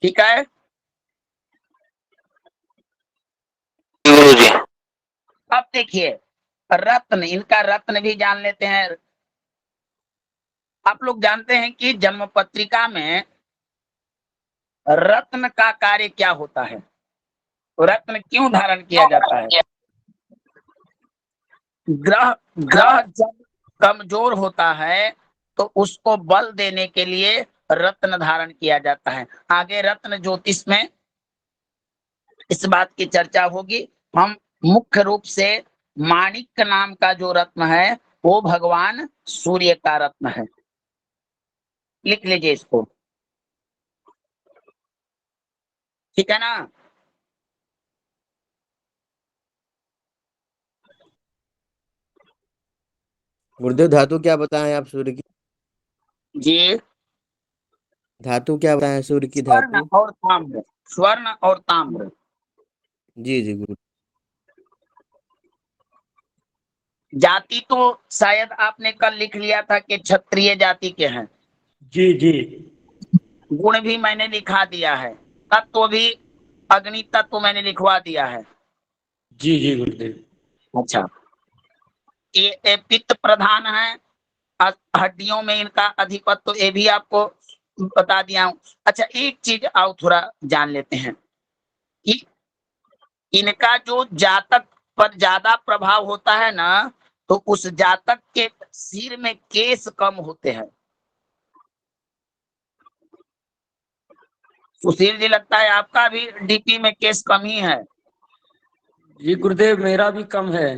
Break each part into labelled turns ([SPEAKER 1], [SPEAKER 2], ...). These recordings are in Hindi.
[SPEAKER 1] ठीक है
[SPEAKER 2] गुरुजी।
[SPEAKER 1] अब देखिए रत्न, इनका रत्न भी जान लेते हैं। आप लोग जानते हैं कि जन्म पत्रिका में रत्न का कार्य क्या होता है, रत्न क्यों धारण किया जाता है। ग्रह ग्रह जब कमजोर होता है तो उसको बल देने के लिए रत्न धारण किया जाता है। आगे रत्न ज्योतिष में इस बात की चर्चा होगी। हम मुख्य रूप से माणिक्य नाम का जो रत्न है वो भगवान सूर्य का रत्न है। लिख लीजिए इसको, ठीक है ना।
[SPEAKER 3] गुरुदेव धातु क्या बताएं आप सूर्य की?
[SPEAKER 1] जी,
[SPEAKER 3] धातु क्या बताएं सूर्य की
[SPEAKER 1] स्वर्ण
[SPEAKER 3] धातु?
[SPEAKER 1] और ताम्र, स्वर्ण और ताम्र।
[SPEAKER 3] जी जी गुरु।
[SPEAKER 1] जाति तो शायद आपने कल लिख लिया था कि क्षत्रिय जाति के हैं।
[SPEAKER 4] जी जी
[SPEAKER 1] गुण भी मैंने लिखा दिया है, तत्व भी अग्नि तत्व मैंने लिखवा दिया है।
[SPEAKER 4] जी जी गुरुदेव।
[SPEAKER 1] अच्छा, ये पित्त प्रधान है, हड्डियों में इनका अधिपत्य, तो ये भी आपको बता दिया हूं। अच्छा, एक चीज और थोड़ा जान लेते हैं कि इनका जो जातक पर ज्यादा प्रभाव होता है ना, तो उस जातक के सिर में केस कम होते हैं। सुशील जी, लगता है आपका भी डीपी में केस कम ही है।
[SPEAKER 4] जी गुरुदेव, मेरा भी कम है।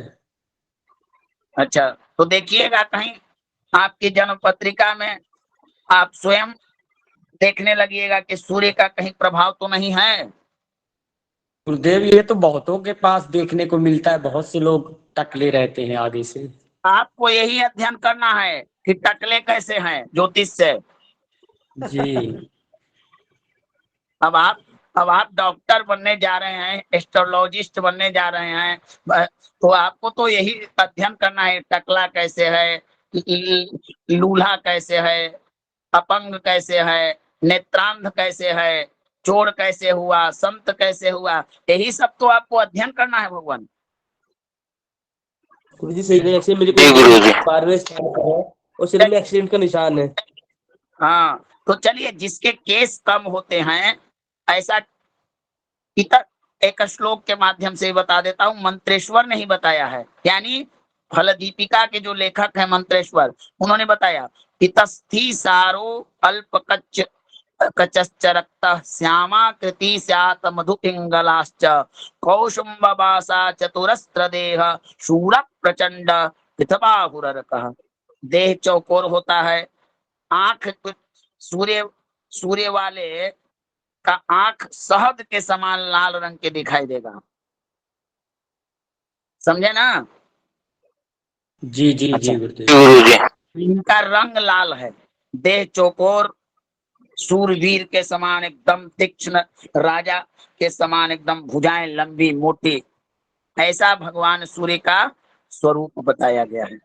[SPEAKER 1] अच्छा, तो देखिएगा कहीं आपकी जन्म पत्रिका में आप स्वयं देखने लगिएगा कि सूर्य का कहीं प्रभाव तो नहीं है।
[SPEAKER 4] गुरुदेव, ये तो बहुतों के पास देखने को मिलता है, बहुत से लोग टकले रहते हैं आगे से।
[SPEAKER 1] आपको यही अध्ययन करना है कि टकले कैसे हैं ज्योतिष से।
[SPEAKER 4] जी
[SPEAKER 1] अब आप डॉक्टर बनने जा रहे हैं, एस्ट्रोलॉजिस्ट बनने जा रहे हैं, तो आपको तो यही अध्ययन करना है, टकला कैसे है, लूल्हा कैसे है, अपंग कैसे है, नेत्रांध कैसे है, चोर कैसे हुआ, संत कैसे हुआ, यही सब तो आपको अध्ययन करना है भगवान।
[SPEAKER 3] गुरु जी सही है, मेरे
[SPEAKER 2] जी गुरुजी।
[SPEAKER 3] को 12वें स्थान पर है और सिर में एक्सीडेंट का निशान है।
[SPEAKER 1] हाँ, तो चलिए, जिसके केस कम होते हैं ऐसा इतर एक श्लोक के माध्यम से बता देता हूं, मंत्रेश्वर ने ही बताया है, यानी फल दीपिका के जो लेखक है मंत्रेश्वर, उन्होंने बताया, इतस्थि सारो अल्प कच्च कचश्च रक्तः श्यामाकृति स्यात् मधुपिंगलाश्च कौशुम्बवासा चतुरस्त्र देह शूर प्रचंड पृथबाहुरकः। देह चौकोर होता है, आंख सूर्य सूर्य वाले का आंख शहद के समान लाल रंग के दिखाई देगा, समझे ना।
[SPEAKER 4] जी जी
[SPEAKER 1] अच्छा,
[SPEAKER 4] जी गुरुदेव।
[SPEAKER 2] गुरुजी।
[SPEAKER 1] इनका रंग लाल है, देह चौकोर, सूरवीर के समान एकदम तीक्ष्ण, राजा के समान एकदम भुजाएं लंबी मोटी, ऐसा भगवान सूर्य का स्वरूप बताया गया है।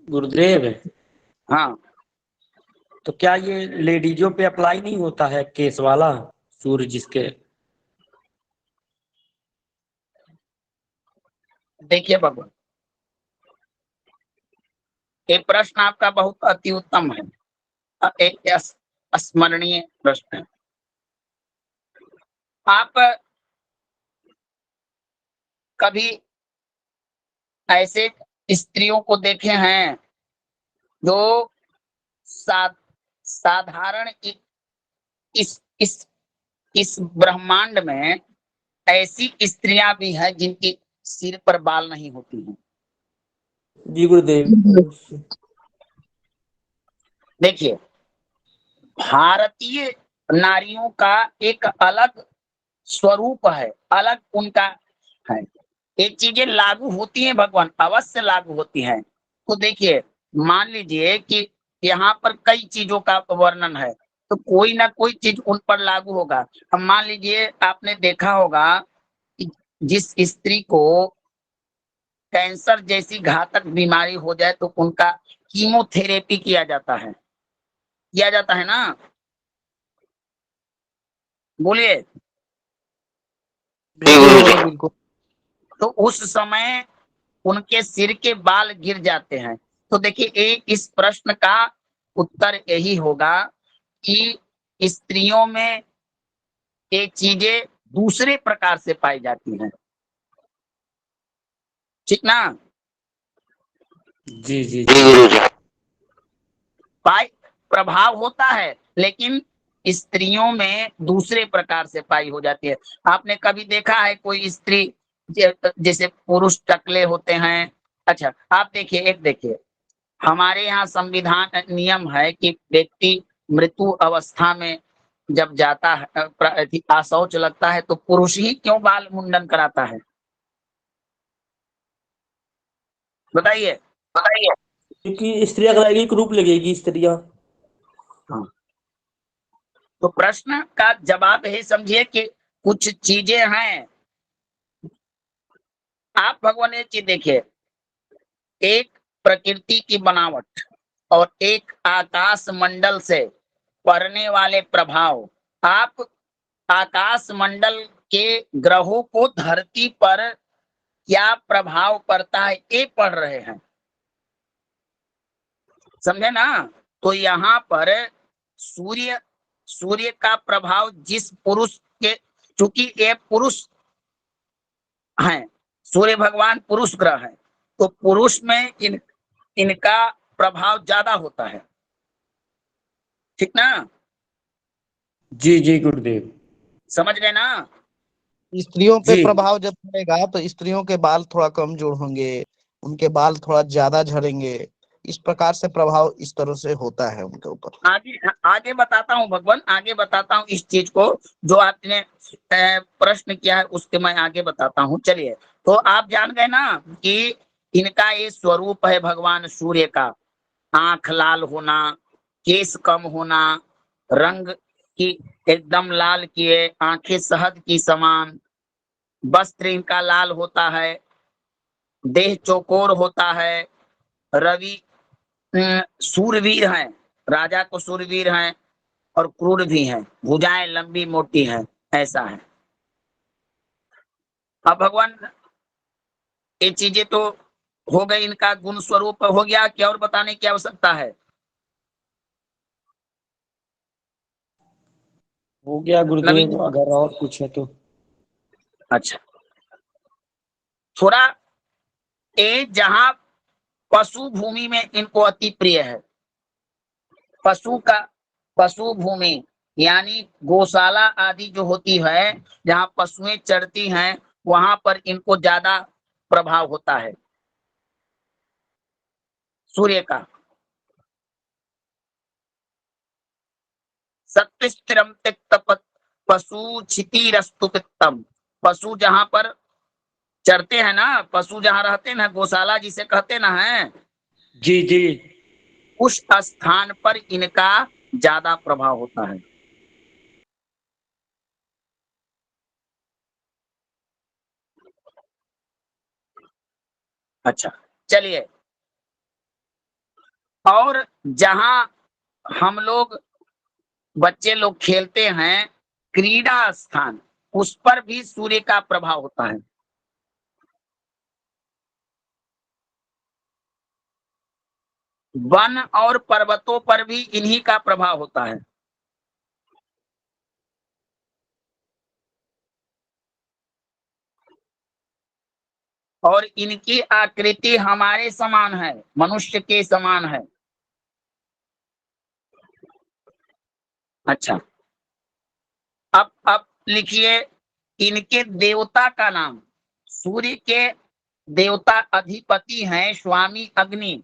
[SPEAKER 4] गुरुदेव,
[SPEAKER 1] हाँ,
[SPEAKER 4] तो क्या ये लेडीजों पे अप्लाई नहीं होता है केस वाला, सूर्य जिसके?
[SPEAKER 1] देखिए भगवान, ये प्रश्न आपका बहुत अति उत्तम है, एक स्मरणीय प्रश्न है। आप कभी ऐसे स्त्रियों को देखे हैं जो सा, साधारण इस इस ब्रह्मांड में ऐसी स्त्रियां भी हैं जिनकी सिर पर बाल नहीं होती हैं।
[SPEAKER 3] जी गुरुदेव।
[SPEAKER 1] देखिए, भारतीय नारियों का एक अलग स्वरूप है, अलग उनका है। एक चीजें लागू होती हैं भगवान, अवश्य लागू होती हैं। तो देखिए, मान लीजिए कि यहाँ पर कई चीजों का वर्णन है, तो कोई ना कोई चीज उन पर लागू होगा। अब मान लीजिए आपने देखा होगा कि जिस स्त्री को कैंसर जैसी घातक बीमारी हो जाए तो उनका कीमोथेरेपी किया जाता है ना, बोलिए।
[SPEAKER 2] जी गुरु जी।
[SPEAKER 5] बिल्कुल।
[SPEAKER 1] तो उस समय उनके सिर के बाल गिर जाते हैं। तो देखिए इस प्रश्न का उत्तर यही होगा कि स्त्रियों में ये चीजें दूसरे प्रकार से पाई जाती हैं, ठीक ना।
[SPEAKER 4] जी जी
[SPEAKER 2] जी गुरु जी।
[SPEAKER 1] पाई प्रभाव होता है, लेकिन स्त्रियों में दूसरे प्रकार से पाई हो जाती है। आपने कभी देखा है कोई स्त्री जैसे पुरुष टकले होते हैं? अच्छा, आप देखिए, एक देखिए, हमारे यहाँ संविधान नियम है कि व्यक्ति मृत्यु अवस्था में जब जाता है, शौच लगता है, तो पुरुष ही क्यों बाल मुंडन कराता है? बताइए।
[SPEAKER 3] क्योंकि स्त्रियां कराएगी एक रूप लगेगी स्त्रियां।
[SPEAKER 1] हाँ। तो प्रश्न का जवाब यही समझिए कि कुछ चीजें हैं। आप भगवान एक चीज देखिए, एक प्रकृति की बनावट और एक आकाश मंडल से पड़ने वाले प्रभाव। आप आकाश मंडल के ग्रहों को धरती पर क्या प्रभाव पड़ता है ये पढ़ रहे हैं, समझे ना। तो यहाँ पर सूर्य का प्रभाव जिस पुरुष के, चूंकि ये पुरुष हैं, सूर्य भगवान पुरुष ग्रह है, तो पुरुष में इनका प्रभाव ज्यादा होता है, ठीक ना,
[SPEAKER 4] जी जी गुरुदेव।
[SPEAKER 1] समझ गए ना।
[SPEAKER 5] स्त्रियों पे
[SPEAKER 4] जी
[SPEAKER 5] प्रभाव जब पड़ेगा तो स्त्रियों के बाल थोड़ा कमजोर होंगे, उनके बाल थोड़ा ज्यादा झड़ेंगे। इस प्रकार से प्रभाव इस तरह से होता है उनके ऊपर।
[SPEAKER 1] आगे आगे बताता हूँ भगवान, आगे बताता हूँ इस चीज को जो आपने प्रश्न किया है, उसके मैं आगे बताता हूँ। चलिए, तो आप जान गए ना कि इनका ये स्वरूप है भगवान सूर्य का। आंख लाल होना, केस कम होना, रंग की एकदम लाल किए, आंखें शहद की समान, वस्त्र इनका लाल होता है, देह चौकोर होता है, रवि सूरवीर हैं, राजा को सूरवीर हैं और क्रूर भी हैं, भुजाएं लंबी मोटी हैं, ऐसा है। अब भगवान ये चीजें तो हो गई, इनका गुण स्वरूप हो गया, क्या और बताने की आवश्यकता है?
[SPEAKER 4] हो गया
[SPEAKER 1] नवीन जी,
[SPEAKER 4] गुरुदेव, अगर और कुछ है तो।
[SPEAKER 1] अच्छा, थोड़ा ये जहां पशु भूमि में इनको अति प्रिय है, पशु भूमि यानी गौशाला आदि जो होती है, जहाँ पशुएं चरती हैं, वहां पर इनको ज्यादा प्रभाव होता है सूर्य का। सत्य स्थिरम त्यक्त पशु क्षितिरस्तु पित्तम। पशु जहां पर चरते हैं ना, पशु जहां रहते हैं ना, गौशाला जिसे कहते ना है,
[SPEAKER 4] जी जी
[SPEAKER 1] उस स्थान पर इनका ज्यादा प्रभाव होता है। अच्छा, चलिए, और जहां हम लोग बच्चे लोग खेलते हैं, क्रीड़ा स्थान, उस पर भी सूर्य का प्रभाव होता है। वन और पर्वतों पर भी इन्हीं का प्रभाव होता है। और इनकी आकृति हमारे समान है, मनुष्य के समान है। अच्छा, अब लिखिए, इनके देवता का नाम, सूर्य के देवता अधिपति हैं स्वामी अग्नि।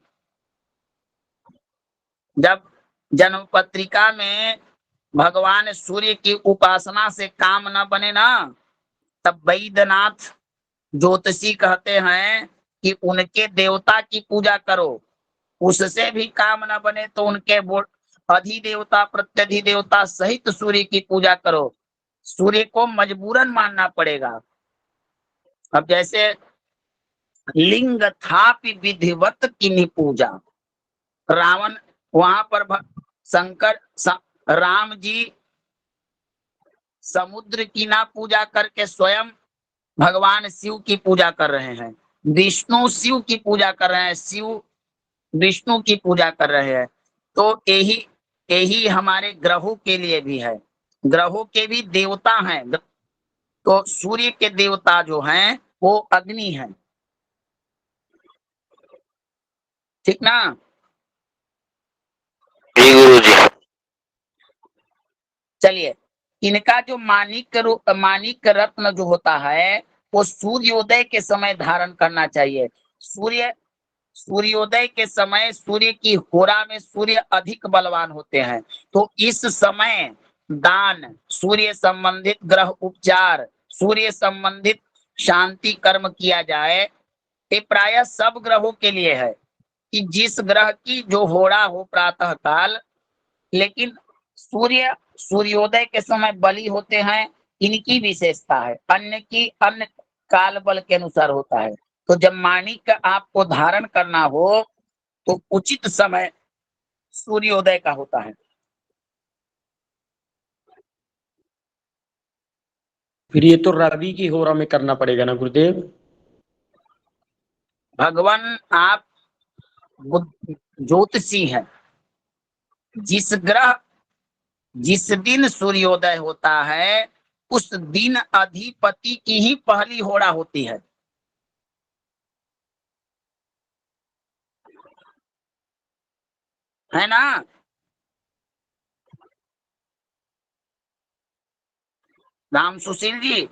[SPEAKER 1] जब जन्म पत्रिका में भगवान सूर्य की उपासना से काम न बने ना, तब वैद्यनाथ ज्योतिषी कहते हैं कि उनके देवता की पूजा करो। उससे भी काम न बने तो उनके अधिदेवता प्रत्यधिदेवता सहित सूर्य की पूजा करो। सूर्य को मजबूरन मानना पड़ेगा। अब जैसे लिंग थापि विधिवत किन्हीं पूजा। रावण वहां पर शंकर राम जी समुद्र की ना पूजा करके स्वयं भगवान शिव की पूजा कर रहे हैं। विष्णु शिव की पूजा कर रहे हैं, शिव विष्णु की पूजा कर रहे हैं। तो यही यही हमारे ग्रहों के लिए भी है। ग्रहों के भी देवता हैं। तो सूर्य के देवता जो हैं वो अग्नि है, ठीक ना।
[SPEAKER 2] जी गुरुजी।
[SPEAKER 1] चलिए, इनका जो माणिक रत्न जो होता है वो सूर्योदय के समय धारण करना चाहिए। सूर्योदय के समय सूर्य की होरा में सूर्य अधिक बलवान होते हैं। तो इस समय दान, सूर्य संबंधित ग्रह उपचार, सूर्य संबंधित शांति कर्म किया जाए। ये प्रायः सब ग्रहों के लिए है कि जिस ग्रह की जो होरा हो प्रातः काल, लेकिन सूर्योदय के समय बलि होते हैं, इनकी विशेषता है। अन्य काल बल के अनुसार होता है। तो जब माणिक आपको धारण करना हो तो उचित समय सूर्योदय का होता है।
[SPEAKER 4] फिर ये तो रवि की होरा में करना पड़ेगा ना गुरुदेव।
[SPEAKER 1] भगवान आप ज्योतिषी हैं। जिस दिन सूर्योदय होता है उस दिन अधिपति की ही पहली होरा होती है ना। राम सुशील जी,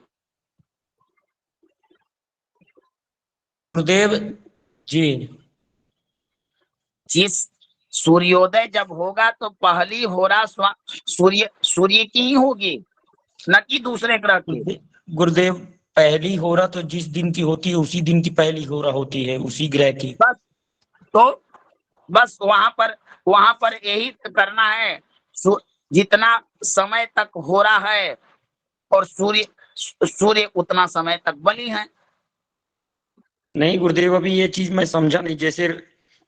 [SPEAKER 4] गुरुदेव जी।
[SPEAKER 1] जिस सूर्योदय जब होगा तो पहली होरा सूर्य की ही होगी, न कि दूसरे ग्रह की।
[SPEAKER 4] गुरुदेव पहली होरा तो जिस दिन की होती है उसी दिन की पहली होरा होती है, उसी ग्रह की।
[SPEAKER 1] बस तो बस वहां पर यही करना है। जितना समय तक हो रहा है और सूर्य उतना समय तक बली है।
[SPEAKER 4] नहीं गुरुदेव, अभी ये चीज मैं समझा नहीं। जैसे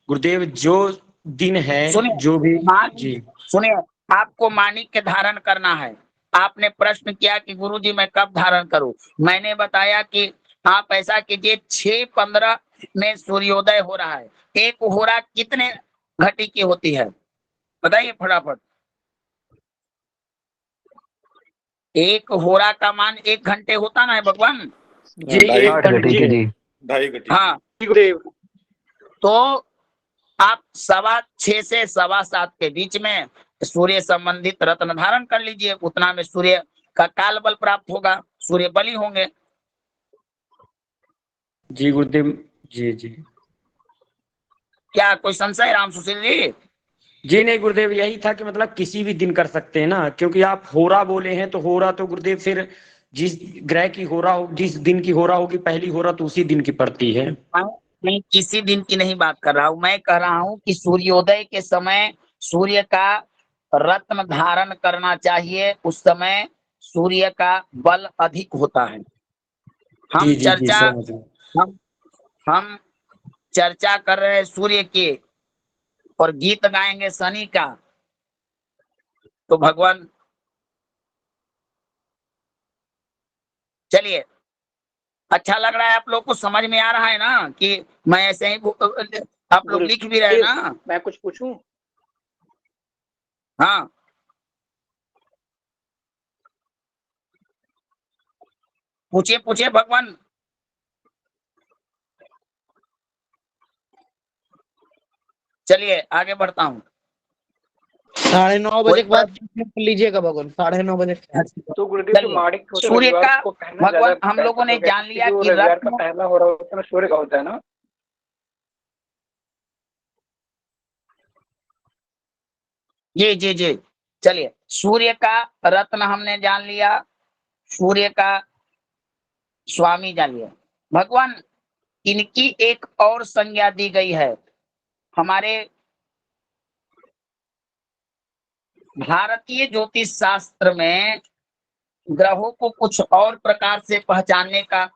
[SPEAKER 4] गुरुदेव जो दिन है
[SPEAKER 1] सुनिए,
[SPEAKER 4] जो भी।
[SPEAKER 1] मानिक
[SPEAKER 4] जी
[SPEAKER 1] सुनिए, आपको मानिक के धारण करना है। आपने प्रश्न किया कि गुरुजी मैं कब धारण करूं। मैंने बताया कि आप ऐसा कीजिए 6:15 में सूर्योदय हो रहा है। एक होरा कितने घटी की होती है बताइए फटाफट। एक होरा का मान 1 घंटे होता ना है भगवान।
[SPEAKER 4] जी, 1 घंटे
[SPEAKER 2] घटी जी।
[SPEAKER 6] 2.5 घटी।
[SPEAKER 1] हाँ,
[SPEAKER 4] गुरुदेव।
[SPEAKER 1] तो आप 6:15 से 7:15 के बीच में सूर्य संबंधित रत्न धारण कर लीजिए। उतना में सूर्य का काल बल प्राप्त होगा, सूर्य बली होंगे।
[SPEAKER 4] जी गुरुदेव। जी जी।
[SPEAKER 1] क्या कोई संशय राम सुशील जी?
[SPEAKER 4] जी नहीं गुरुदेव, यही था कि मतलब किसी भी दिन कर सकते हैं ना, क्योंकि आप होरा बोले हैं तो होरा तो गुरुदेव फिर जिस ग्रह की होरा हो, जिस दिन की होरा होगी पहली होरा तो उसी दिन की पड़ती है।
[SPEAKER 1] मैं किसी दिन की नहीं बात कर रहा हूं। मैं कह रहा हूं कि सूर्योदय के समय सूर्य का रत्न धारण करना चाहिए। उस समय सूर्य का बल अधिक होता है। हम
[SPEAKER 4] जी जी जी,
[SPEAKER 1] चर्चा
[SPEAKER 4] समझ गए।
[SPEAKER 1] हम हम चर्चा कर रहे हैं सूर्य की और गीत गाएंगे शनि का। तो भगवान, चलिए, अच्छा लग रहा है आप लोग को? समझ में आ रहा है ना कि मैं ऐसे ही आप लोग लिख भी रहे हैं ना?
[SPEAKER 7] मैं कुछ पूछूं?
[SPEAKER 1] हाँ, पूछिए पूछिए भगवान। चलिए आगे बढ़ता हूँ।
[SPEAKER 5] 9:30
[SPEAKER 1] कोई
[SPEAKER 5] बजे के बाद कर लीजिएगा भगवान, 9:30 बजे।
[SPEAKER 7] तो गुरुदेव जो
[SPEAKER 1] चलिए,
[SPEAKER 7] माणिक होते हैं,
[SPEAKER 1] सूर्य
[SPEAKER 7] रविवार
[SPEAKER 1] का
[SPEAKER 7] को पहनना
[SPEAKER 1] भगवान
[SPEAKER 7] ज्यादा
[SPEAKER 1] हम लोगों ने
[SPEAKER 7] बेहतर
[SPEAKER 1] जान
[SPEAKER 7] है,
[SPEAKER 1] लिया
[SPEAKER 7] क्योंकि वो
[SPEAKER 1] कि
[SPEAKER 7] रविवार का
[SPEAKER 1] रत्न।
[SPEAKER 7] पहला हो रहा होता है ना, सूर्य का होता है ना।
[SPEAKER 1] जी जी जी, चलिए, सूर्य का रत्न हमने जान लिया, सूर्य का स्वामी जान लिया। भगवान, इनकी एक और संज्ञा दी गई है। हमारे भारतीय ज्योतिष शास्त्र में ग्रहों को कुछ और प्रकार से पहचानने का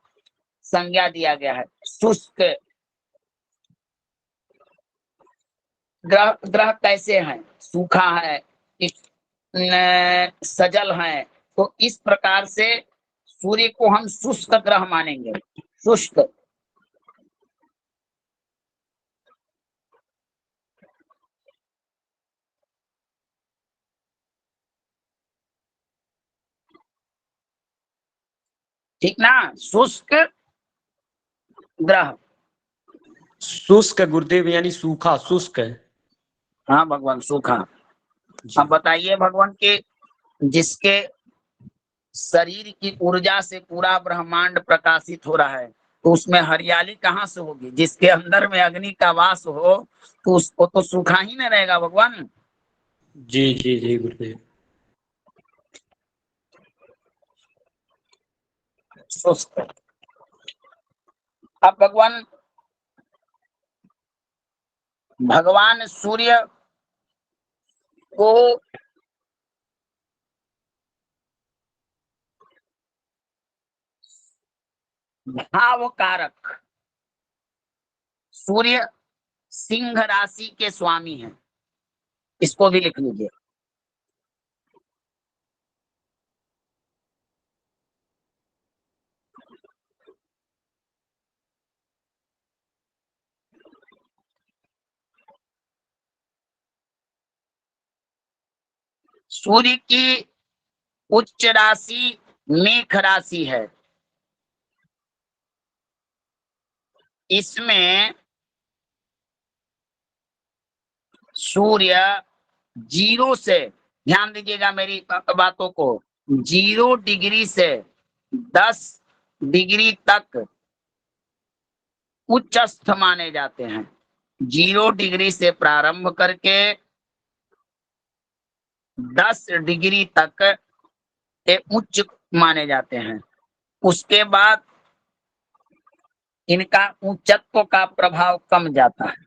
[SPEAKER 1] संज्ञा दिया गया है। शुष्क ग्रह, ग्रह कैसे हैं? सूखा है, सजल है। तो इस प्रकार से सूर्य को हम शुष्क ग्रह मानेंगे। शुष्क ठीक ना, शुष्क ग्रह।
[SPEAKER 4] शुष्क गुरुदेव यानी सूखा, शुष्क।
[SPEAKER 1] हाँ भगवान, सूखा।
[SPEAKER 4] जी।
[SPEAKER 1] अब बताइए भगवान के जिसके शरीर की ऊर्जा से पूरा ब्रह्मांड प्रकाशित हो रहा है, तो उसमें हरियाली कहाँ से होगी? जिसके अंदर में अग्नि का वास हो तो उसको तो सूखा ही न रहेगा भगवान।
[SPEAKER 4] जी जी जी गुरुदेव।
[SPEAKER 1] शुष्क। अब भगवान सूर्य को भाव कारक, सूर्य सिंह राशि के स्वामी हैं, इसको भी लिख लीजिए। सूर्य की उच्च राशि मेष राशि है। इसमें सूर्य 0 से, ध्यान दीजिएगा मेरी बातों को, 0 डिग्री से 10 डिग्री तक उच्चस्थ माने जाते हैं। 0 डिग्री से प्रारंभ करके 10 डिग्री तक ये उच्च माने जाते हैं। उसके बाद इनका ऊंचत्व का प्रभाव कम जाता है।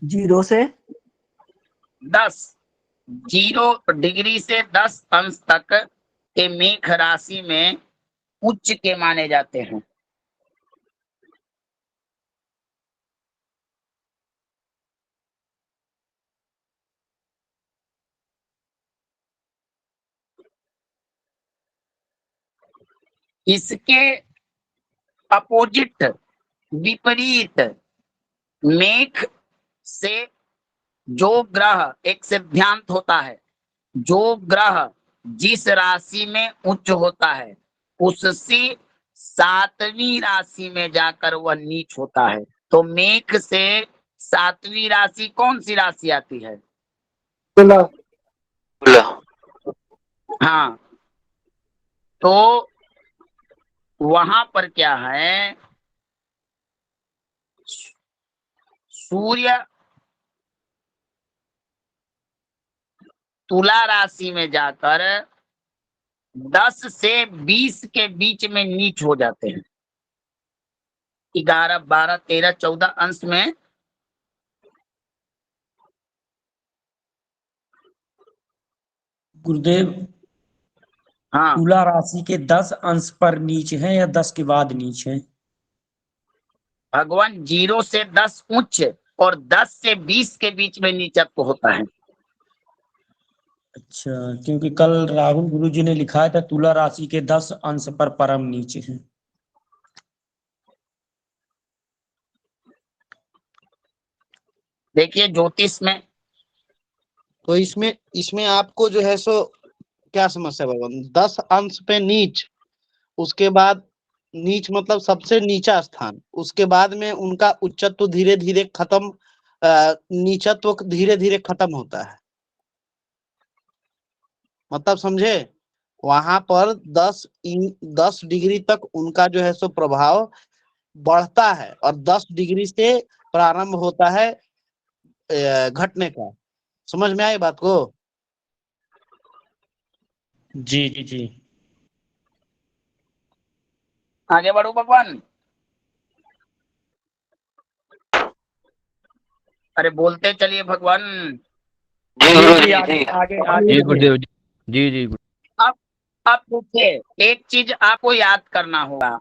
[SPEAKER 5] 0 से
[SPEAKER 1] 10, 0 डिग्री से 10 अंश तक के मेष राशि में उच्च के माने जाते हैं। इसके अपोजिट, विपरीत, मेष से जो ग्रह, एक सिद्धांत होता है, जो ग्रह जिस राशि में उच्च होता है उससे 7वीं राशि में जाकर वह नीच होता है। तो मेष से 7वीं राशि कौन सी राशि आती है?
[SPEAKER 2] तुला।
[SPEAKER 1] हाँ, तो वहां पर क्या है, सूर्य तुला राशि में जाकर 10 से 20 के बीच में नीच हो जाते हैं। 11, 12, 13, 14 अंश में।
[SPEAKER 4] गुरुदेव
[SPEAKER 1] हाँ
[SPEAKER 4] तुला राशि के 10 अंश पर नीच है या 10 के बाद नीच है?
[SPEAKER 1] भगवान 0 से 10 उच्च और 10 से 20 के बीच में नीचत्व होता है।
[SPEAKER 4] अच्छा, क्योंकि कल राहुल गुरु जी ने लिखा था तुला राशि के 10 अंश पर परम नीच है।
[SPEAKER 1] देखिए ज्योतिष में,
[SPEAKER 5] तो इसमें इसमें आपको जो है सो क्या समस्या भगवान? 10 अंश पे नीच, उसके बाद नीच मतलब सबसे नीचा स्थान, उसके बाद में उनका उच्चत्व धीरे धीरे खत्म, नीचत्व धीरे धीरे खत्म होता है। मतलब समझे? वहां पर 10 डिग्री तक उनका जो है सो प्रभाव बढ़ता है और 10 डिग्री से प्रारंभ होता है घटने का। समझ में आई बात को?
[SPEAKER 4] जी जी जी।
[SPEAKER 1] आगे बढ़ो भगवान। अरे बोलते चलिए भगवान।
[SPEAKER 2] जी
[SPEAKER 4] जी
[SPEAKER 2] गुरु
[SPEAKER 4] जी
[SPEAKER 2] जी
[SPEAKER 4] आगे
[SPEAKER 2] जी।
[SPEAKER 4] आगे आगे
[SPEAKER 6] जी
[SPEAKER 4] बढ़िए।
[SPEAKER 6] गुरुदेव जी।
[SPEAKER 2] जी जी
[SPEAKER 1] अब अब देखिए, एक चीज आपको याद करना होगा।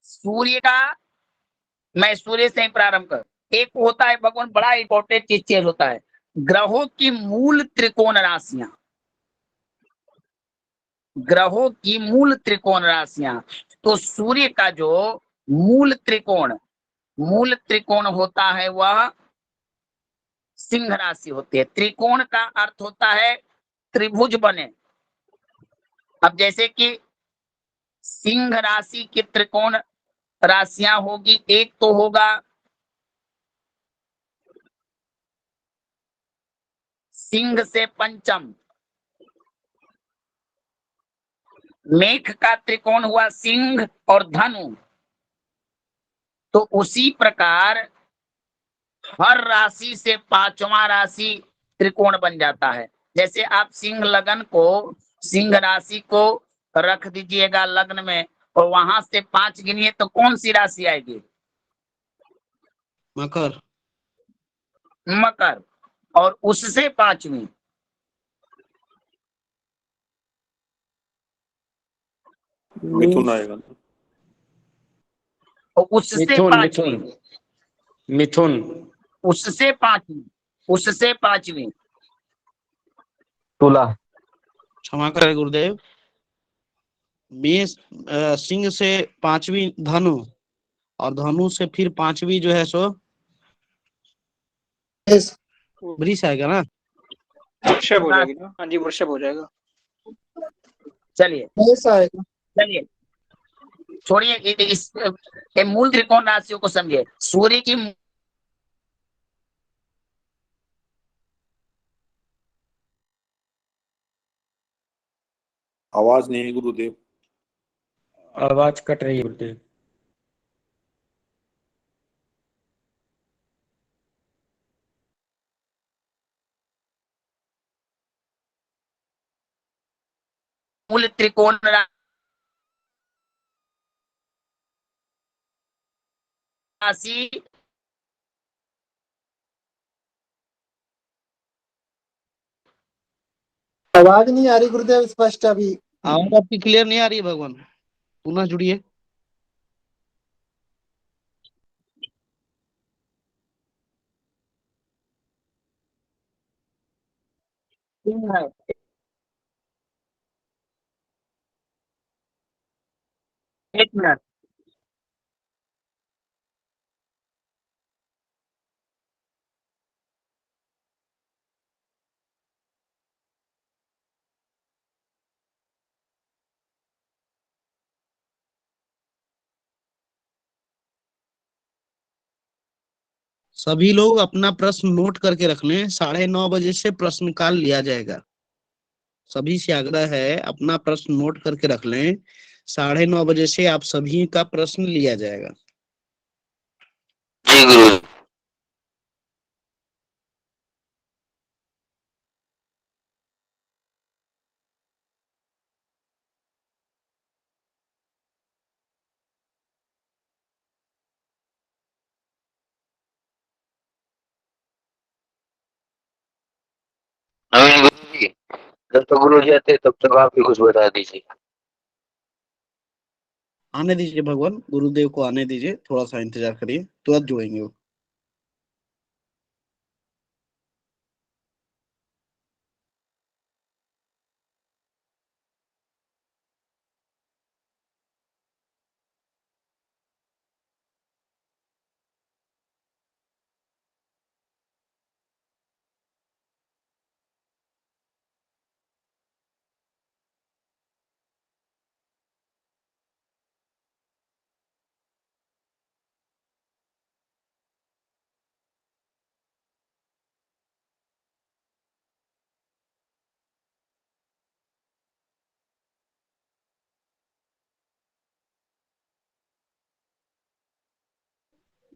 [SPEAKER 1] सूर्य का, मैं सूर्य से ही प्रारंभ कर, एक होता है भगवान, बड़ा इंपॉर्टेंट चीज होता है, ग्रहों की मूल त्रिकोण राशियां। ग्रहों की मूल त्रिकोण राशियां। तो सूर्य का जो मूल त्रिकोण होता है वह सिंह राशि होती है। त्रिकोण का अर्थ होता है त्रिभुज बने। अब जैसे कि सिंह राशि की त्रिकोण राशियां होगी, एक तो होगा सिंह से पंचम, मेघ का त्रिकोण हुआ सिंह और धनु। तो उसी प्रकार हर राशि से पांचवा राशि त्रिकोण बन जाता है। जैसे आप सिंह लगन को, सिंह राशि को रख दीजिएगा लग्न में, और वहां से 5 गिनिए तो कौन सी राशि आएगी?
[SPEAKER 5] मकर।
[SPEAKER 1] मकर। और उससे 5वीं,
[SPEAKER 3] मिथुन
[SPEAKER 6] आएगा।
[SPEAKER 1] और उससे
[SPEAKER 4] मिथुन
[SPEAKER 1] 5वीं,
[SPEAKER 4] मिथुन
[SPEAKER 1] उससे 5वीं, उससे 5वीं।
[SPEAKER 2] तुला।
[SPEAKER 5] क्षमा करें गुरुदेव, मेष सिंह से 5वीं धनु, और धनु से फिर 5वीं जो है सो वृष आएगा ना।
[SPEAKER 7] वृषभ हो जाएगी ना? हाँ जी, वृषभ हो जाएगा।
[SPEAKER 1] चलिए चलिए, छोड़िए ये मूल त्रिकोण राशियों को समझिए। सूर्य की
[SPEAKER 6] आवाज नहीं है गुरुदेव।
[SPEAKER 4] आवाज कट रही है गुरुदेव।
[SPEAKER 1] मूल त्रिकोण राशि
[SPEAKER 8] आवाज नहीं आ रही गुरुदेव स्पष्ट अभी।
[SPEAKER 5] आवाज आपकी क्लियर नहीं आ रही है भगवान, पुनः जुड़िए।
[SPEAKER 1] सिंह है। एक मिनट,
[SPEAKER 5] सभी लोग अपना प्रश्न नोट करके रख लें, 9:30 बजे से प्रश्न काल लिया जाएगा। सभी से आग्रह है, अपना प्रश्न नोट करके रख लें, 9:30 बजे से आप सभी का प्रश्न लिया जाएगा।
[SPEAKER 2] जी गुरु। नवीन गुरु जी, जब तक गुरु जी आते तब तक आप भी कुछ बता दीजिए।
[SPEAKER 5] आने दीजिए भगवान, गुरुदेव को आने दीजिए, थोड़ा सा इंतजार करिए, तुरंत जुड़ेंगे वो।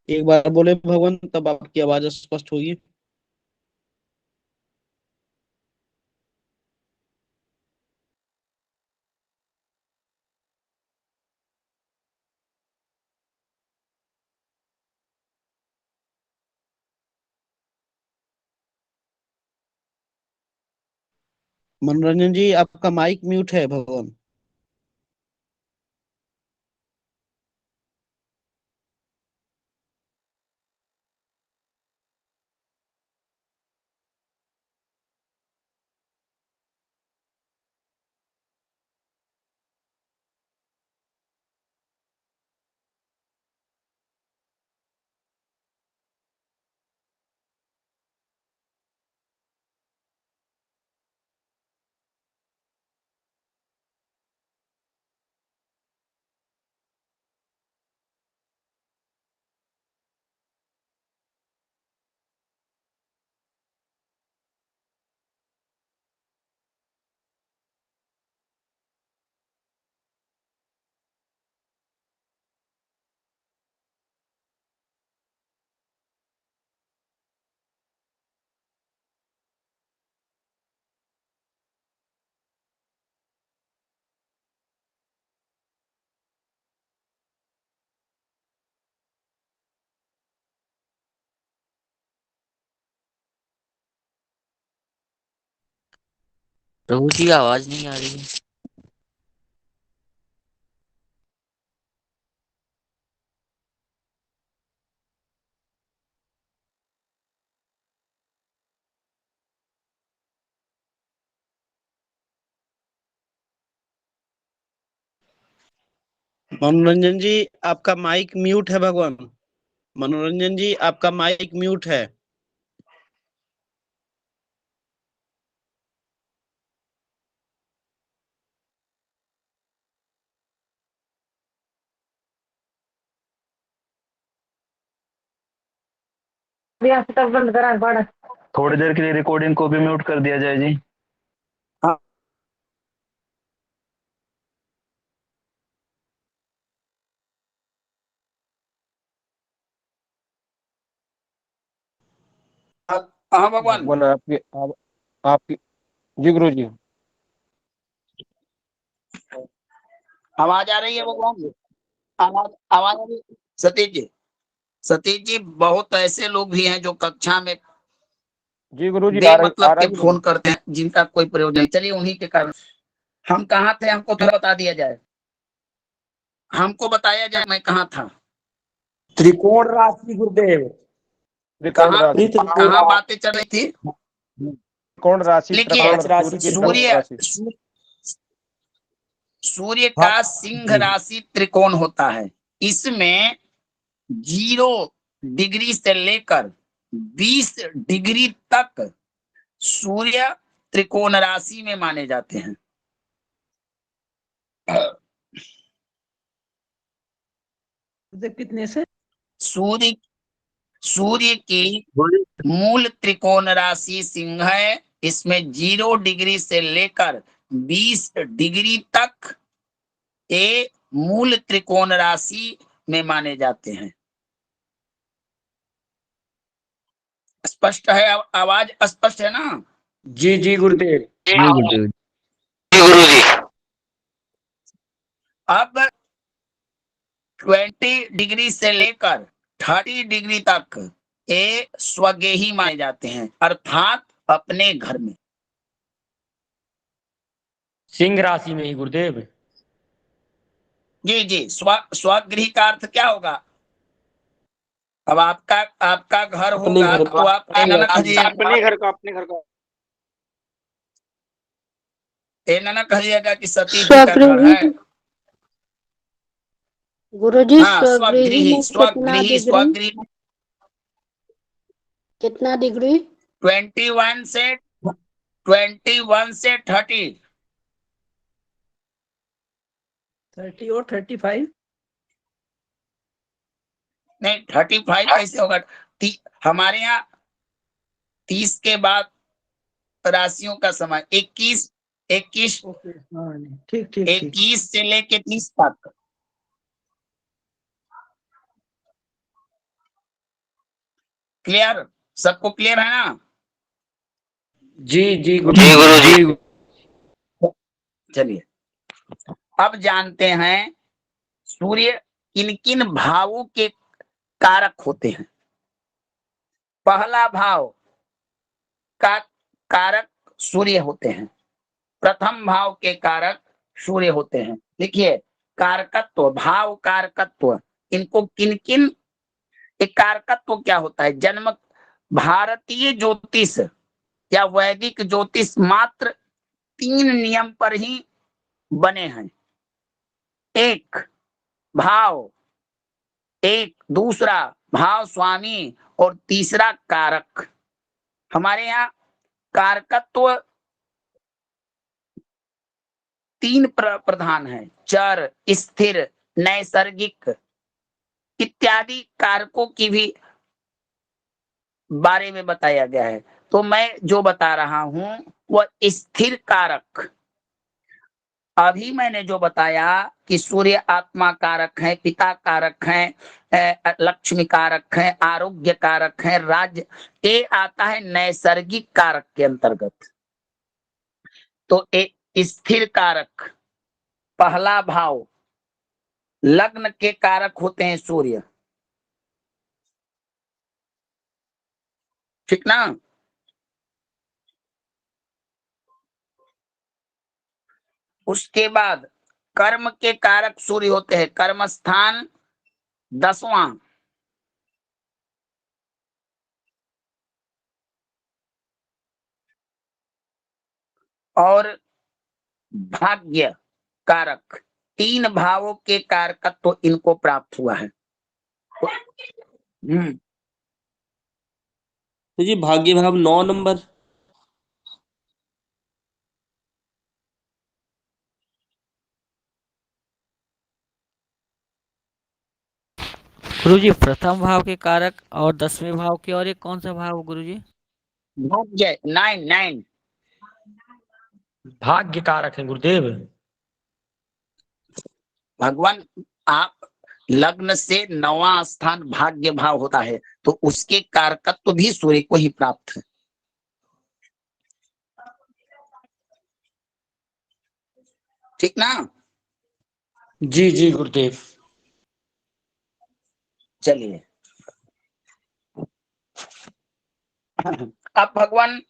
[SPEAKER 5] एक बार बोले भगवान, तब आपकी आवाज स्पष्ट होगी। मनोरंजन जी आपका माइक म्यूट है भगवान।
[SPEAKER 6] प्रभु जी आवाज नहीं आ रही है।
[SPEAKER 5] मनोरंजन जी आपका माइक म्यूट है भगवान। मनोरंजन जी आपका माइक म्यूट है।
[SPEAKER 9] बंद करा पड़ा।
[SPEAKER 10] थोड़ी देर के लिए रिकॉर्डिंग को भी म्यूट कर दिया जाए जी।
[SPEAKER 1] हाँ भगवान।
[SPEAKER 11] भगवान आपकी जी गुरु जी।
[SPEAKER 1] आवाज आ रही है भगवान? आवाज आवाज आ रही है? सतीश जी बहुत ऐसे लोग भी हैं जो कक्षा में
[SPEAKER 11] जी गुरु जी
[SPEAKER 1] बेमतलब के फोन करते हैं जिनका कोई प्रयोजन नहीं। चलिए उन्हीं के कारण हम कहाँ थे, हमको थोड़ा बता दिया जाए, हमको बताया जाए मैं कहाँ था।
[SPEAKER 4] त्रिकोण राशि गुरुदेव।
[SPEAKER 1] कहाँ
[SPEAKER 3] त्रिकोण
[SPEAKER 1] कहाँ बातें चल रही थी?
[SPEAKER 11] कौन राशि
[SPEAKER 1] लिखिए,
[SPEAKER 11] सूर्य
[SPEAKER 1] सूर्य का सिंह राशि त्रिकोण होता है। इसमें 0 डिग्री से लेकर 20 डिग्री तक सूर्य त्रिकोण राशि में माने जाते हैं।
[SPEAKER 3] कितने से?
[SPEAKER 1] सूर्य की मूल त्रिकोण राशि सिंह है। इसमें 0 डिग्री से लेकर 20 डिग्री तक ये मूल त्रिकोण राशि में माने जाते हैं। स्पष्ट है? आवाज स्पष्ट है ना?
[SPEAKER 4] जी जी गुरुदेव।
[SPEAKER 1] अब 20 डिग्री से लेकर 30 डिग्री तक ये स्वगेही माने जाते हैं, अर्थात अपने घर में।
[SPEAKER 4] सिंह राशि में ही गुरुदेव।
[SPEAKER 1] जी जी, स्वगृह का अर्थ क्या होगा? अब आपका घर होगा तो आप
[SPEAKER 7] अपने घर का
[SPEAKER 1] ना कहिएगा कि सतीश जी का घर है।
[SPEAKER 9] गुरुजी
[SPEAKER 1] हाँ, स्वगृह
[SPEAKER 9] कितना डिग्री?
[SPEAKER 1] 21 से 30।
[SPEAKER 3] 30 और 35।
[SPEAKER 1] नहीं, 35 कैसे होगा? हमारे यहाँ 30 के बाद राशियों का समय 21
[SPEAKER 3] ठीक
[SPEAKER 1] 21 से लेके 30 तक। क्लियर? सबको क्लियर है ना?
[SPEAKER 4] जी जी गुरुजी।
[SPEAKER 1] चलिए अब जानते हैं सूर्य किन किन भावों के कारक होते हैं। पहला भाव का कारक सूर्य होते हैं। प्रथम भाव के कारक सूर्य होते हैं। देखिए, कारकत्व, भाव कारकत्व, इनको किन किन, एक कारकत्व क्या होता है? जन्म, भारतीय ज्योतिष या वैदिक ज्योतिष मात्र 3 नियम पर ही बने हैं। एक भाव, एक दूसरा भाव स्वामी, और तीसरा कारक। हमारे यहाँ कारकत्व 3 प्रधान है: चर, स्थिर, नैसर्गिक इत्यादि कारकों की भी बारे में बताया गया है। तो मैं जो बता रहा हूं वह स्थिर कारक। अभी मैंने जो बताया कि सूर्य आत्मा कारक है, पिता कारक है, लक्ष्मी कारक है, आरोग्य कारक है, राज्य, ये आता है नैसर्गिक कारक के अंतर्गत। तो स्थिर कारक, पहला भाव, लग्न के कारक होते हैं सूर्य, ठीक ना? उसके बाद कर्म के कारक सूर्य होते हैं, कर्म स्थान 10वां, और भाग्य कारक। 3 भावों के कारकत्व इनको प्राप्त हुआ है।
[SPEAKER 3] तो जी भाग्य भाव 9 नंबर।
[SPEAKER 6] गुरुजी प्रथम भाव के कारक और 10वें भाव के, और एक कौन सा भाव गुरुजी?
[SPEAKER 1] भाग्य 9
[SPEAKER 4] भाग्य कारक है गुरुदेव।
[SPEAKER 1] भगवान, आप लग्न से 9वां स्थान भाग्य भाव होता है, तो उसके कारकत्व भी सूर्य को ही प्राप्त है। ठीक ना?
[SPEAKER 4] जी जी गुरुदेव।
[SPEAKER 1] चलिए, अब भगवान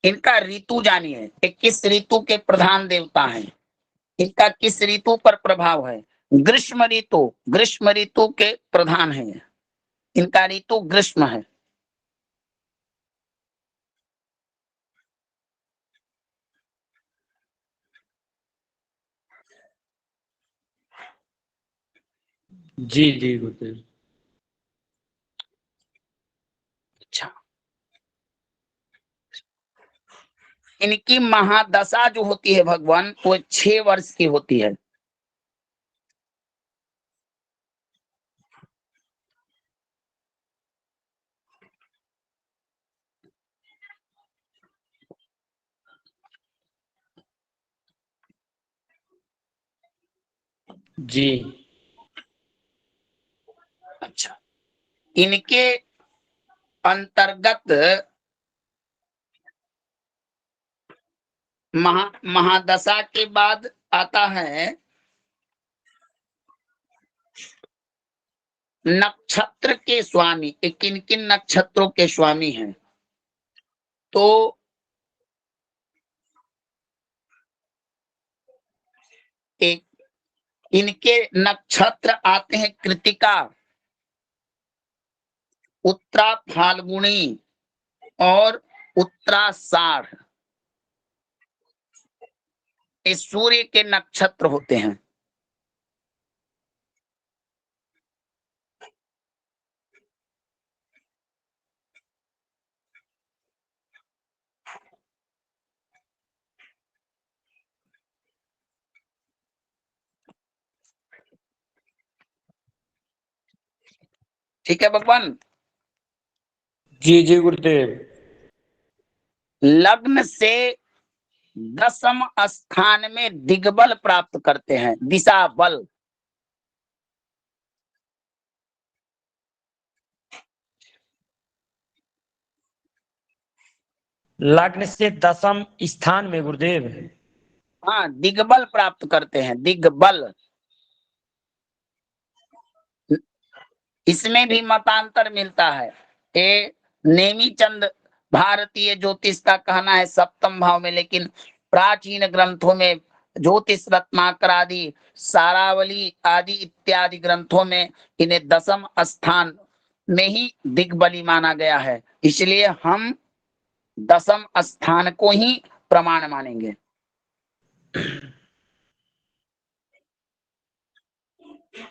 [SPEAKER 1] इनका ऋतु जानिए, ये किस ऋतु के प्रधान देवता हैं, इनका किस ऋतु पर प्रभाव है? ग्रीष्म ऋतु, ग्रीष्म ऋतु के प्रधान है, इनका ऋतु ग्रीष्म है।
[SPEAKER 4] जी जी गुरुदेव।
[SPEAKER 1] अच्छा, इनकी महादशा जो होती है भगवान, वो 6 वर्ष की होती है।
[SPEAKER 4] जी
[SPEAKER 1] अच्छा, इनके अंतर्गत महादशा के बाद आता है नक्षत्र के स्वामी। किन किन नक्षत्रों के स्वामी हैं? तो एक इनके नक्षत्र आते हैं कृतिका, उत्तरा फाल्गुनी और उत्तराषाढ़। ये सूर्य के नक्षत्र होते हैं। ठीक है भगवान?
[SPEAKER 4] जी जी गुरुदेव।
[SPEAKER 1] लग्न से 10वें स्थान में दिग्बल प्राप्त करते हैं, दिशा बल।
[SPEAKER 4] लग्न से 10वें स्थान में गुरुदेव।
[SPEAKER 1] हाँ, दिग्बल प्राप्त करते हैं, दिग्बल। इसमें भी मतांतर मिलता है। ये नेमी चंद भारतीय ज्योतिष का कहना है 7वें भाव में, लेकिन प्राचीन ग्रंथों में ज्योतिष रत्नाकर आदि, सारावली आदि इत्यादि ग्रंथों में इन्हें दसम स्थान में ही दिग्बली माना गया है, इसलिए हम दसम स्थान को ही प्रमाण मानेंगे।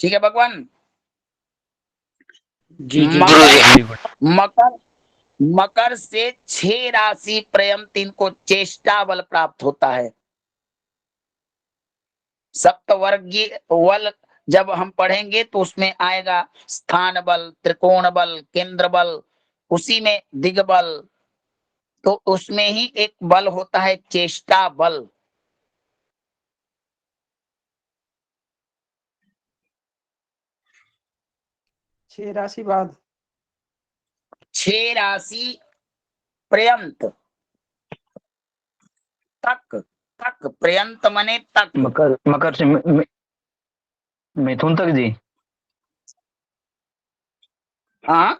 [SPEAKER 1] ठीक है भगवान।
[SPEAKER 4] जी जी
[SPEAKER 1] मकर मकर से 6 राशि पर्यंत इनको चेष्टा बल प्राप्त होता है। सप्तवर्गीय बल जब हम पढ़ेंगे तो उसमें आएगा स्थान बल, त्रिकोण बल, केंद्र बल, उसी में दिग्बल, तो उसमें ही एक बल होता है चेष्टा बल।
[SPEAKER 11] छह राशि बाद
[SPEAKER 1] 6 राशि पर्यंत, तक तक पर्यंत मने तक,
[SPEAKER 10] मकर मकर से मिथुन तक जी।
[SPEAKER 1] हाँ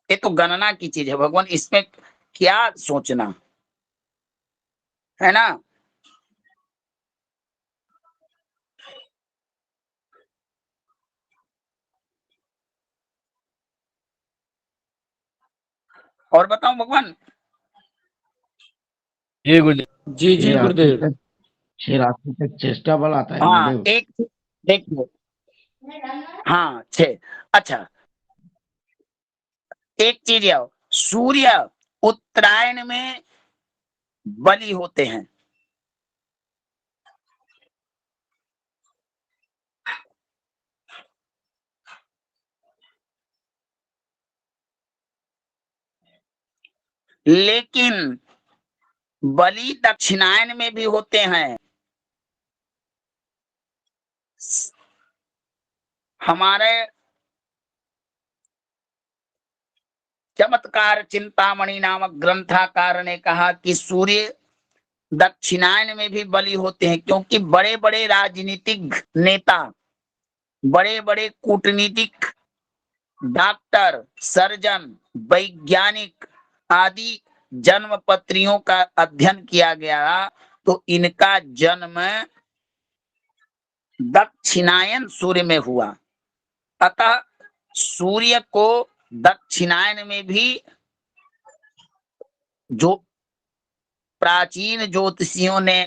[SPEAKER 1] ये तो गणना की चीज है भगवान, इसमें क्या सोचना है ना। और बताऊं भगवान।
[SPEAKER 3] जी गुरुदेव।
[SPEAKER 4] जी जी गुरुदेव।
[SPEAKER 5] 6 राशि तक चेष्टा बल आता है
[SPEAKER 1] हाँ
[SPEAKER 5] गुरुदेव।
[SPEAKER 1] एक देखिए, हाँ 6। अच्छा एक चीज है, सूर्य उत्तरायण में बली होते हैं, लेकिन बलि दक्षिणायन में भी होते हैं। हमारे चमत्कार चिंतामणि नामक ग्रंथाकार ने कहा कि सूर्य दक्षिणायन में भी बलि होते हैं, क्योंकि बड़े बड़े राजनीतिक नेता, बड़े बड़े कूटनीतिक, डॉक्टर, सर्जन, वैज्ञानिक आदि जन्म पत्रियों का अध्ययन किया गया तो इनका जन्म दक्षिणायन सूर्य में हुआ। अतः सूर्य को दक्षिणायन में भी जो प्राचीन ज्योतिषियों ने